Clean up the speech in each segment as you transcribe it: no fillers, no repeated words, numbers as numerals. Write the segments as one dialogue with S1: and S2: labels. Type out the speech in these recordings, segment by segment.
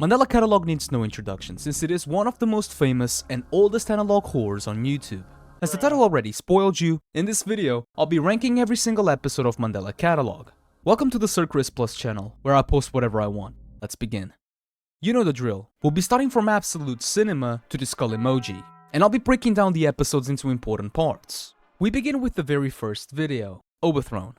S1: Mandela Catalog needs no introduction since it is one of the most famous and oldest analog horrors on YouTube. As the title already spoiled you, in this video, I'll be ranking every single episode of Mandela Catalog. Welcome to the Sir Chris Plus channel, where I post whatever I want. Let's begin. You know the drill. We'll be starting from absolute cinema to the skull emoji, and I'll be breaking down the episodes into important parts. We begin with the very first video, Overthrone.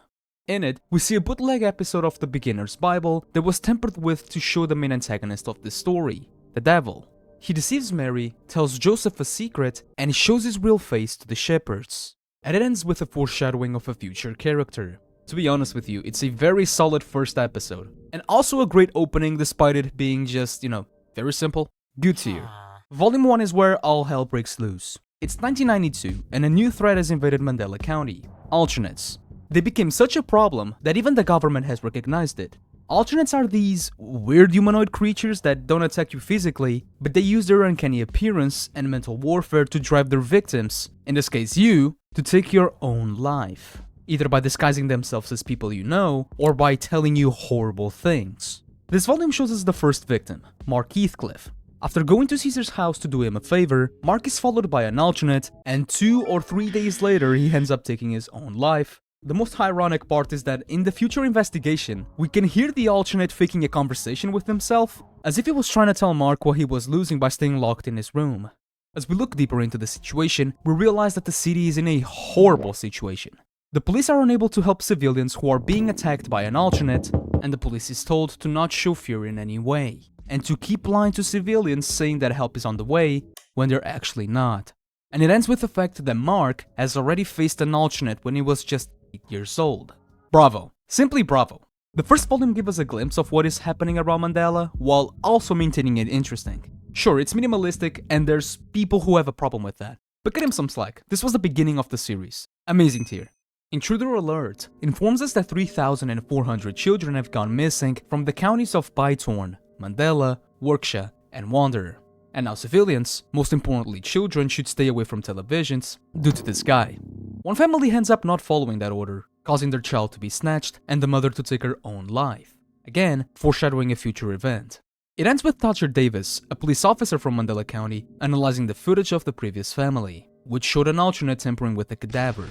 S1: In it, we see a bootleg episode of the Beginner's Bible that was tampered with to show the main antagonist of the story, the devil. He deceives Mary, tells Joseph a secret, and shows his real face to the shepherds. And it ends with a foreshadowing of a future character. To be honest with you, it's a very solid first episode, and also a great opening despite it being just, very simple. Good tier. Volume 1 is where all hell breaks loose. It's 1992, and a new threat has invaded Mandela County, alternates. They became such a problem that even the government has recognized it. Alternates are these weird humanoid creatures that don't attack you physically, but they use their uncanny appearance and mental warfare to drive their victims, in this case you, to take your own life. Either by disguising themselves as people you know, or by telling you horrible things. This volume shows us the first victim, Mark Heathcliff. After going to Caesar's house to do him a favor, Mark is followed by an alternate, and 2 or 3 days later he ends up taking his own life. The most ironic part is that in the future investigation, we can hear the alternate faking a conversation with himself, as if he was trying to tell Mark what he was losing by staying locked in his room. As we look deeper into the situation, we realize that the city is in a horrible situation. The police are unable to help civilians who are being attacked by an alternate, and the police is told to not show fear in any way, and to keep lying to civilians saying that help is on the way, when they're actually not. And it ends with the fact that Mark has already faced an alternate when he was just 8 years old. Bravo. Simply bravo. The first volume gives us a glimpse of what is happening around Mandela, while also maintaining it interesting. Sure, it's minimalistic, and there's people who have a problem with that. But get him some slack, this was the beginning of the series. Amazing tier. Intruder Alert informs us that 3,400 children have gone missing from the counties of Bytorn, Mandela, Warwickshire, and Wanderer. And now civilians, most importantly children, should stay away from televisions due to this guy. One family ends up not following that order, causing their child to be snatched and the mother to take her own life. Again, foreshadowing a future event. It ends with Thatcher Davis, a police officer from Mandela County, analyzing the footage of the previous family, which showed an alternate tampering with the cadaver.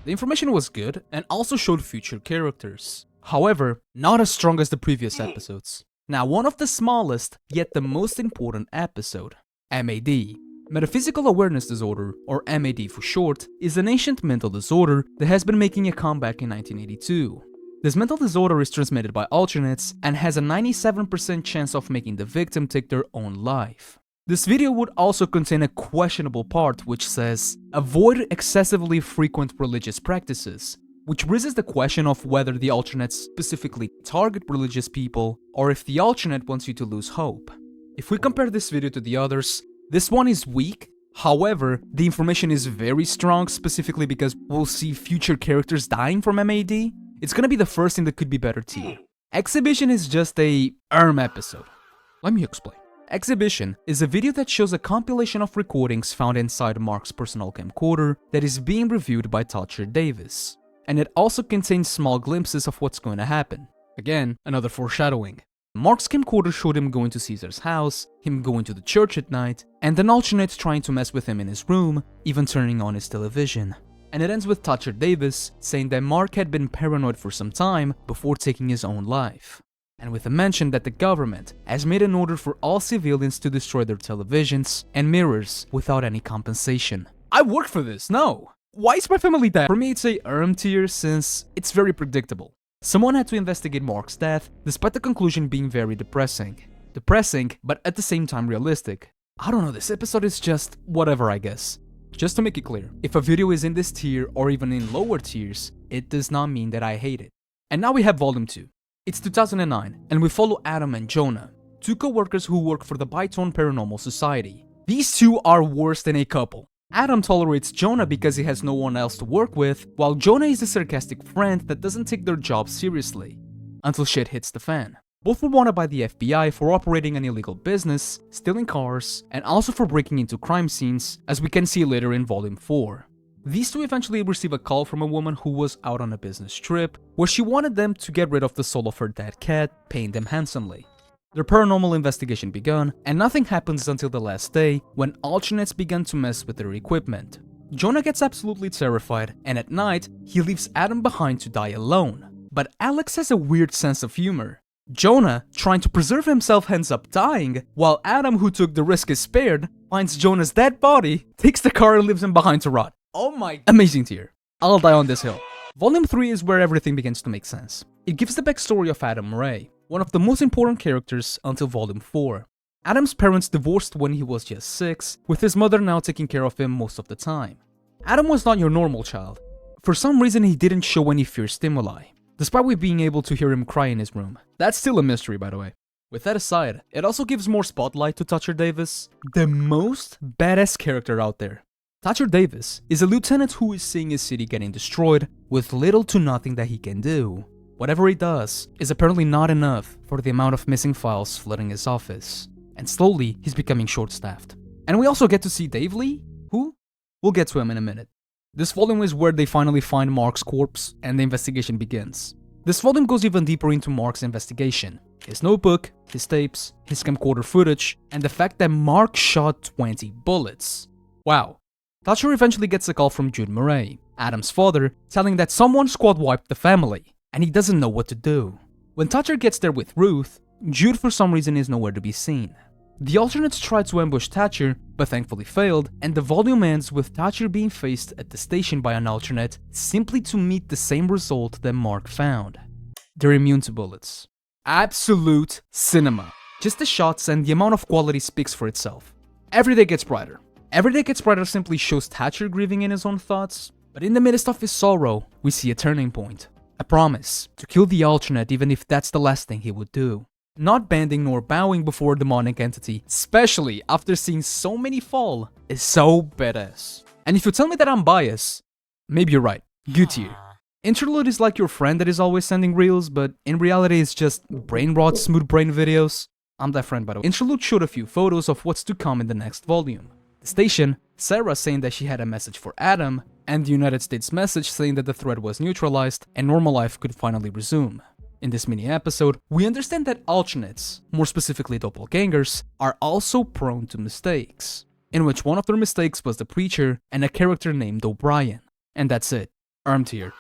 S1: The information was good and also showed future characters. However, not as strong as the previous episodes. Now, one of the smallest, yet the most important episode, M.A.D. Metaphysical Awareness Disorder, or M.A.D. for short, is an ancient mental disorder that has been making a comeback in 1982. This mental disorder is transmitted by alternates and has a 97% chance of making the victim take their own life. This video would also contain a questionable part which says, avoid excessively frequent religious practices, which raises the question of whether the alternates specifically target religious people, or if the alternate wants you to lose hope. If we compare this video to the others, this one is weak, however, the information is very strong specifically because we'll see future characters dying from M.A.D. It's gonna be the first in the could be better tier. Exhibition is just a episode. Let me explain. Exhibition is a video that shows a compilation of recordings found inside Mark's personal camcorder that is being reviewed by Thatcher Davis. And it also contains small glimpses of what's going to happen. Again, another foreshadowing. Mark's camcorder showed him going to Caesar's house, him going to the church at night, and an alternate trying to mess with him in his room, even turning on his television. And it ends with Thatcher Davis saying that Mark had been paranoid for some time before taking his own life. And with a mention that the government has made an order for all civilians to destroy their televisions and mirrors without any compensation. I worked for this, no! Why is my family dead? For me it's a tier since it's very predictable. Someone had to investigate Mark's death, despite the conclusion being very depressing. Depressing, but at the same time realistic. I don't know, this episode is just whatever, I guess. Just to make it clear, if a video is in this tier or even in lower tiers, it does not mean that I hate it. And now we have volume 2. It's 2009, and we follow Adam and Jonah, 2 co-workers who work for the Bytorn Paranormal Society. These 2 are worse than a couple. Adam tolerates Jonah because he has no one else to work with, while Jonah is a sarcastic friend that doesn't take their job seriously. Until shit hits the fan. Both were wanted by the FBI for operating an illegal business, stealing cars, and also for breaking into crime scenes, as we can see later in Volume 4. These 2 eventually receive a call from a woman who was out on a business trip, where she wanted them to get rid of the soul of her dead cat, paying them handsomely. Their paranormal investigation began, and nothing happens until the last day, when alternates began to mess with their equipment. Jonah gets absolutely terrified, and at night, he leaves Adam behind to die alone. But Alex has a weird sense of humor. Jonah, trying to preserve himself, ends up dying, while Adam, who took the risk, is spared, finds Jonah's dead body, takes the car and leaves him behind to rot. Oh my... Amazing tier. I'll die on this hill. Volume 3 is where everything begins to make sense. It gives the backstory of Adam Ray, one of the most important characters until Volume 4. Adam's parents divorced when he was just 6, with his mother now taking care of him most of the time. Adam was not your normal child. For some reason, he didn't show any fear stimuli, despite we being able to hear him cry in his room. That's still a mystery, by the way. With that aside, it also gives more spotlight to Thatcher Davis, the most badass character out there. Thatcher Davis is a lieutenant who is seeing his city getting destroyed with little to nothing that he can do. Whatever he does is apparently not enough for the amount of missing files flooding his office, and slowly he's becoming short-staffed. And we also get to see Dave Lee, who? We'll get to him in a minute. This volume is where they finally find Mark's corpse and the investigation begins. This volume goes even deeper into Mark's investigation, his notebook, his tapes, his camcorder footage, and the fact that Mark shot 20 bullets. Wow. Thatcher eventually gets a call from Jude Murray, Adam's father, telling that someone squad wiped the family, and he doesn't know what to do. When Thatcher gets there with Ruth, Jude for some reason is nowhere to be seen. The alternates try to ambush Thatcher, but thankfully failed, and the volume ends with Thatcher being faced at the station by an alternate simply to meet the same result that Mark found. They're immune to bullets. Absolute cinema. Just the shots and the amount of quality speaks for itself. Every Day Gets Brighter. Every Day Gets Brighter simply shows Thatcher grieving in his own thoughts, but in the midst of his sorrow, we see a turning point. A promise to kill the alternate even if that's the last thing he would do. Not bending nor bowing before a demonic entity, especially after seeing so many fall, is so badass. And if you tell me that I'm biased, maybe you're right. Good tier. Interlude is like your friend that is always sending reels, but in reality it's just brain rot smooth brain videos. I'm that friend, by the way. Interlude showed a few photos of what's to come in the next volume. The station, Sarah saying that she had a message for Adam, and the United States message saying that the threat was neutralized and normal life could finally resume. In this mini episode, we understand that alternates, more specifically doppelgangers, are also prone to mistakes, in which one of their mistakes was the preacher and a character named O'Brien. And that's it. Armed here.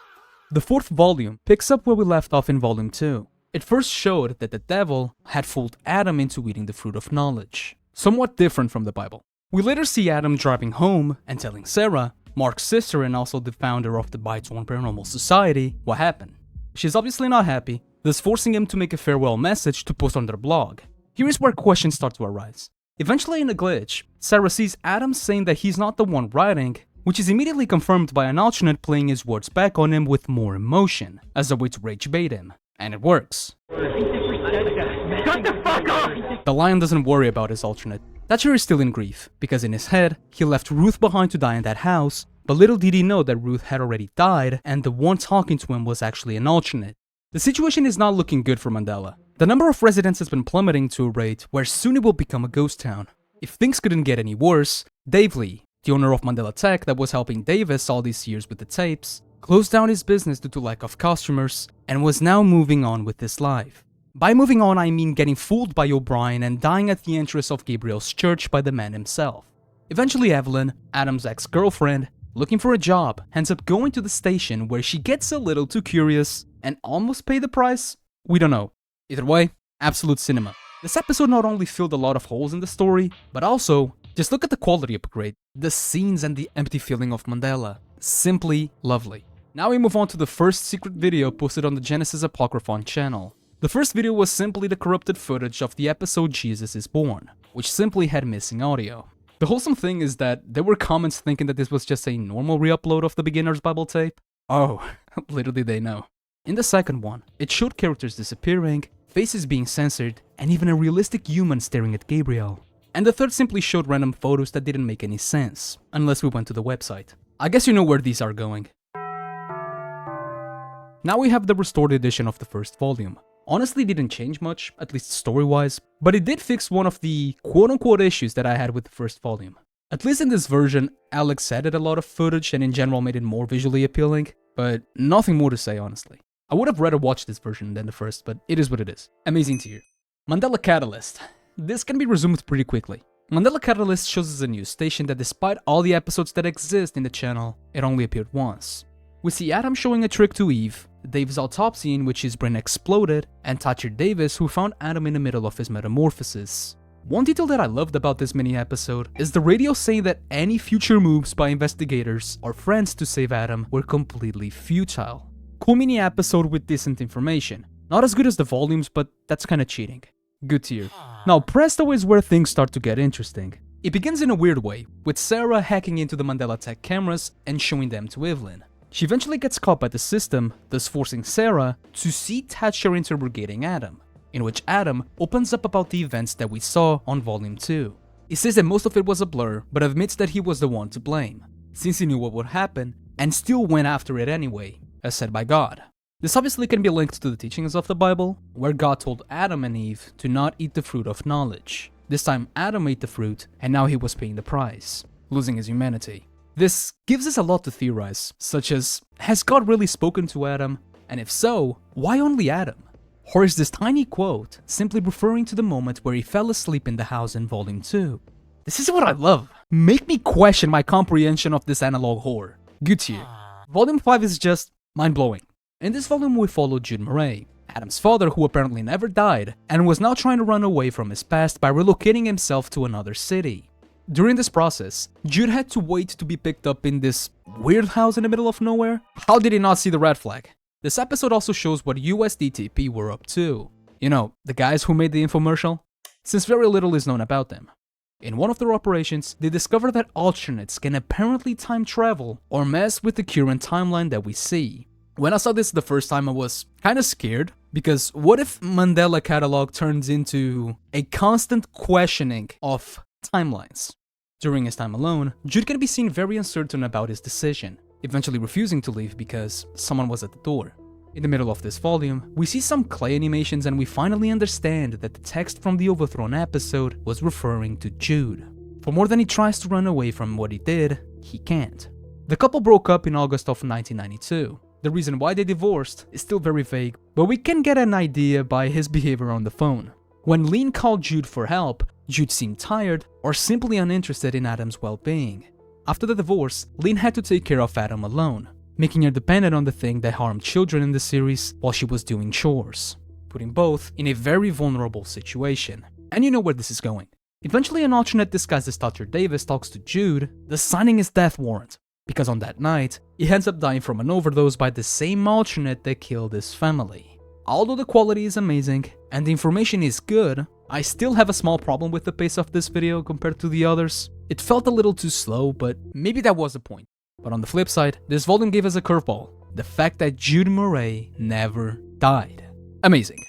S1: The fourth volume picks up where we left off in volume 2. It first showed that the devil had fooled Adam into eating the fruit of knowledge, somewhat different from the Bible. We later see Adam driving home and telling Sarah, Mark's sister and also the founder of the Bites One Paranormal Society, what happened. She's obviously not happy, thus forcing him to make a farewell message to post on their blog. Here is where questions start to arise. Eventually in a glitch, Sarah sees Adam saying that he's not the one writing, which is immediately confirmed by an alternate playing his words back on him with more emotion, as a way to rage bait him. And it works. Shut the fuck up! The lion doesn't worry about his alternate. Thatcher is still in grief, because in his head, he left Ruth behind to die in that house, but little did he know that Ruth had already died, and the one talking to him was actually an alternate. The situation is not looking good for Mandela. The number of residents has been plummeting to a rate where soon it will become a ghost town. If things couldn't get any worse, Dave Lee, the owner of Mandela Tech that was helping Davis all these years with the tapes, closed down his business due to lack of customers, and was now moving on with his life. By moving on, I mean getting fooled by O'Brien and dying at the entrance of Gabriel's church by the man himself. Eventually Evelyn, Adam's ex-girlfriend, looking for a job, ends up going to the station where she gets a little too curious and almost pay the price? We don't know. Either way, absolute cinema. This episode not only filled a lot of holes in the story, but also, just look at the quality upgrade, the scenes and the empty feeling of Mandela. Simply lovely. Now we move on to the first secret video posted on the Genesis Apocryphon channel. The first video was simply the corrupted footage of the episode Jesus is Born, which simply had missing audio. The wholesome thing is that there were comments thinking that this was just a normal re-upload of the beginner's Bible tape. Oh, little did they know. In the second one, it showed characters disappearing, faces being censored, and even a realistic human staring at Gabriel. And the third simply showed random photos that didn't make any sense, unless we went to the website. I guess you know where these are going. Now we have the restored edition of the first volume. Honestly, didn't change much, at least story-wise, but it did fix one of the quote-unquote issues that I had with the first volume. At least in this version, Alex added a lot of footage and in general made it more visually appealing, but nothing more to say honestly. I would have rather watched this version than the first, but it is what it is. Amazing tier. Mandela Catalyst. This can be resumed pretty quickly. Mandela Catalyst shows us a new station that despite all the episodes that exist in the channel, it only appeared once. We see Adam showing a trick to Eve, Dave's autopsy in which his brain exploded, and Thatcher Davis who found Adam in the middle of his metamorphosis. One detail that I loved about this mini-episode is the radio saying that any future moves by investigators or friends to save Adam were completely futile. Cool mini-episode with decent information. Not as good as the volumes, but that's kinda cheating. Good tier. Now Presto is where things start to get interesting. It begins in a weird way, with Sarah hacking into the Mandela Tech cameras and showing them to Evelyn. She eventually gets caught by the system, thus forcing Sarah to see Thatcher interrogating Adam, in which Adam opens up about the events that we saw on Volume 2. He says that most of it was a blur, but admits that he was the one to blame, since he knew what would happen, and still went after it anyway, as said by God. This obviously can be linked to the teachings of the Bible, where God told Adam and Eve to not eat the fruit of knowledge. This time Adam ate the fruit, and now he was paying the price, losing his humanity. This gives us a lot to theorize, such as, has God really spoken to Adam? And if so, why only Adam? Or is this tiny quote simply referring to the moment where he fell asleep in the house in Volume 2? This is what I love. Make me question my comprehension of this analog horror. Good tier. Volume 5 is just mind-blowing. In this volume we follow Jude Murray, Adam's father who apparently never died and was now trying to run away from his past by relocating himself to another city. During this process, Jude had to wait to be picked up in this weird house in the middle of nowhere. How did he not see the red flag? This episode also shows what USDTP were up to. You know, the guys who made the infomercial? Since very little is known about them. In one of their operations, they discover that alternates can apparently time travel or mess with the current timeline that we see. When I saw this the first time I was kinda scared, because what if Mandela Catalog turns into a constant questioning of timelines? During his time alone, Jude can be seen very uncertain about his decision, eventually refusing to leave because someone was at the door. In the middle of this volume, we see some clay animations and we finally understand that the text from the Overthrone episode was referring to Jude. For more than he tries to run away from what he did, he can't. The couple broke up in August of 1992. The reason why they divorced is still very vague, but we can get an idea by his behavior on the phone. When Lynn called Jude for help, Jude seemed tired or simply uninterested in Adam's well-being. After the divorce, Lynn had to take care of Adam alone, making her dependent on the thing that harmed children in the series while she was doing chores, putting both in a very vulnerable situation. And you know where this is going. Eventually an alternate disguised as Thatcher Davis talks to Jude, thus signing his death warrant. Because on that night, he ends up dying from an overdose by the same alternate that killed his family. Although the quality is amazing, and the information is good, I still have a small problem with the pace of this video compared to the others. It felt a little too slow, but maybe that was the point. But on the flip side, this volume gave us a curveball. The fact that Jude Murray never died. Amazing.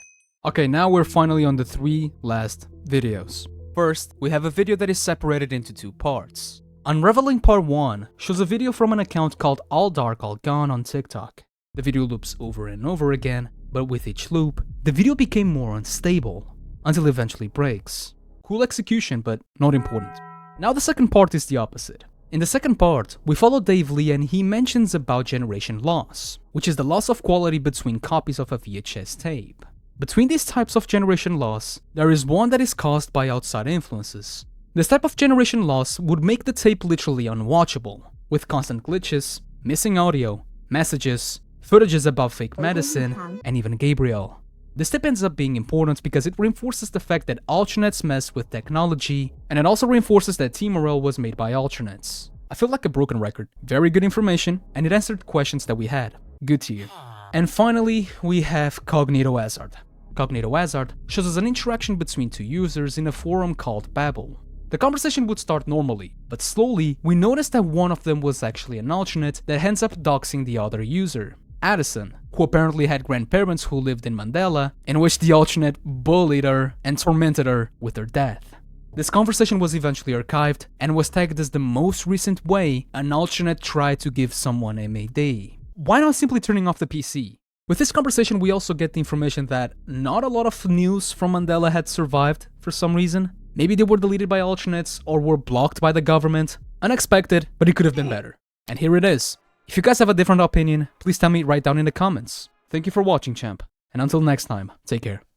S1: Okay, now we're finally on the 3 last videos. First, we have a video that is separated into 2 parts. Unraveling Part 1 shows a video from an account called All Dark All Gone on TikTok. The video loops over and over again, but with each loop, the video became more unstable, until it eventually breaks. Cool execution, but not important. Now the second part is the opposite. In the second part, we follow Dave Lee and he mentions about generation loss, which is the loss of quality between copies of a VHS tape. Between these types of generation loss, there is one that is caused by outside influences. This type of generation loss would make the tape literally unwatchable, with constant glitches, missing audio, messages, footages about fake medicine, and even Gabriel. This tip ends up being important because it reinforces the fact that alternates mess with technology, and it also reinforces that Team Morale was made by alternates. I feel like a broken record. Very good information, and it answered questions that we had. Good tier. And finally, we have Cognitohazard. Cognitohazard shows us an interaction between 2 users in a forum called Babel. The conversation would start normally, but slowly we noticed that one of them was actually an alternate that ends up doxing the other user, Addison, who apparently had grandparents who lived in Mandela, in which the alternate bullied her and tormented her with her death. This conversation was eventually archived and was tagged as the most recent way an alternate tried to give someone M.A.D. Why not simply turning off the PC? With this conversation we also get the information that not a lot of news from Mandela had survived for some reason. Maybe they were deleted by alternates or were blocked by the government. Unexpected, but it could have been better. And here it is. If you guys have a different opinion, please tell me right down in the comments. Thank you for watching, champ. And until next time, take care.